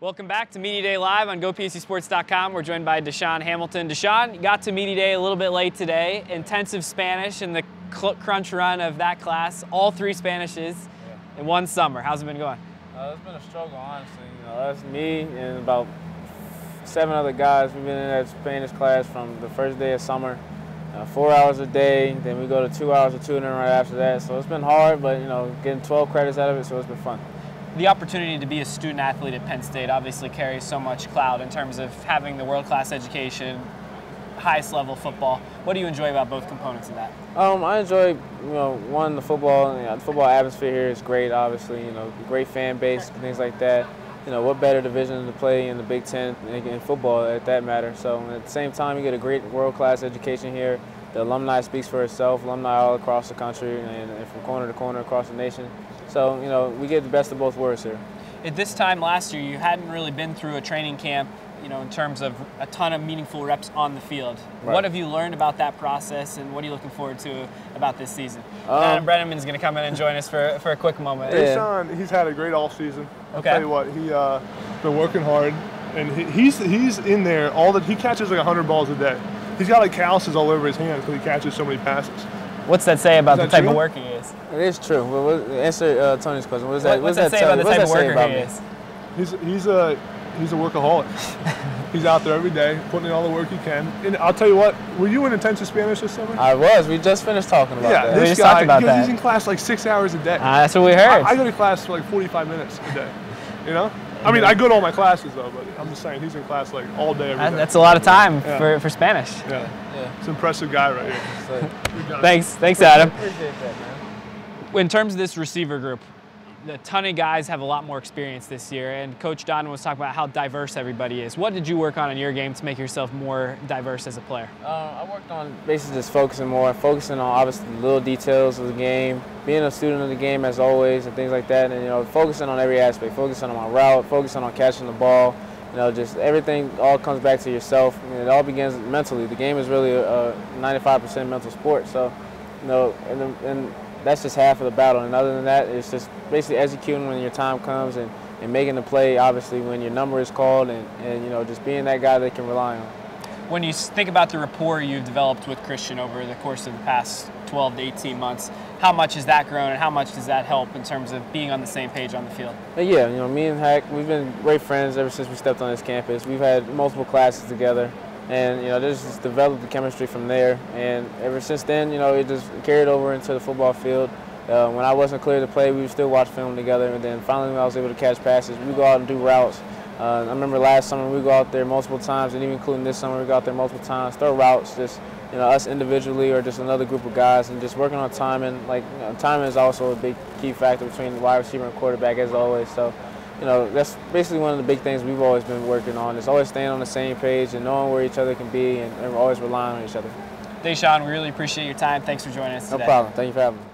Welcome back to Media Day Live on GoPSCSports.com. We're joined by DaeSean Hamilton. DaeSean, you got to Media Day a little bit late today. Intensive Spanish and the crunch run of that class, all 3 Spanishes in one summer. How's it been going? It's been a struggle, honestly. That's me and about 7 other guys. We've been in that Spanish class from the first day of summer, 4 hours a day. Then we go to 2 hours of tutoring right after that. So it's been hard, but getting 12 credits out of it, so it's been fun. The opportunity to be a student athlete at Penn State obviously carries so much clout in terms of having the world-class education, highest level football. What do you enjoy about both components of that? I enjoy, one, the football. The football atmosphere here is great, obviously. Great fan base, things like that. What better division to play in the Big Ten in football at that matter. So at the same time, you get a great world-class education here. The alumni speaks for itself, alumni all across the country and from corner to corner across the nation. So, we get the best of both worlds here. At this time last year, you hadn't really been through a training camp, in terms of a ton of meaningful reps on the field. Right. What have you learned about that process, and what are you looking forward to about this season? Adam Brenneman's going to come in and join us for a quick moment. DaeSean, he's had a great off season. I'll tell you what, he's been working hard, and he's in there he catches like 100 balls a day. He's got like calluses all over his hands because he catches so many passes. What's that say about the type of worker he is? It is true. Well, answer Tony's question. What's that say about the type of worker he is? He's a workaholic. He's out there every day, putting in all the work he can. And I'll tell you what, were you in intensive Spanish this summer? I was. We just finished talking about that. We just talked about that. He's in class like 6 hours a day. That's what we heard. I go to class for like 45 minutes a day. I mean, I go to all my classes though, but I'm just saying he's in class like all day, every day. That's a lot of time for Spanish. Yeah. It's an impressive guy right here. So, Thanks, Adam. Appreciate that, man. In terms of this receiver group, a ton of guys have a lot more experience this year, and Coach Donovan was talking about how diverse everybody is. What did you work on in your game to make yourself more diverse as a player? I worked on basically just focusing on obviously the little details of the game, being a student of the game as always, and things like that, and focusing on every aspect, focusing on my route, focusing on catching the ball. Just everything all comes back to yourself. It all begins mentally. The game is really a 95% mental sport. So, and that's just half of the battle. And other than that, it's just basically executing when your time comes and making the play, obviously, when your number is called and just being that guy they can rely on. When you think about the rapport you've developed with Christian over the course of the past 12 to 18 months, how much has that grown and how much does that help in terms of being on the same page on the field? Yeah, me and Hack, we've been great friends ever since we stepped on this campus. We've had multiple classes together, and there's just developed the chemistry from there. And ever since then, it just carried over into the football field. When I wasn't clear to play, we would still watch film together, and then finally when I was able to catch passes, we go out and do routes. I remember last summer we go out there multiple times, and even including this summer we go out there multiple times, throw routes, just us individually or just another group of guys, and just working on timing. Timing is also a big key factor between the wide receiver and quarterback as always. So, that's basically one of the big things we've always been working on, is always staying on the same page and knowing where each other can be and always relying on each other. DaeSean, we really appreciate your time. Thanks for joining us today. No problem. Thank you for having me.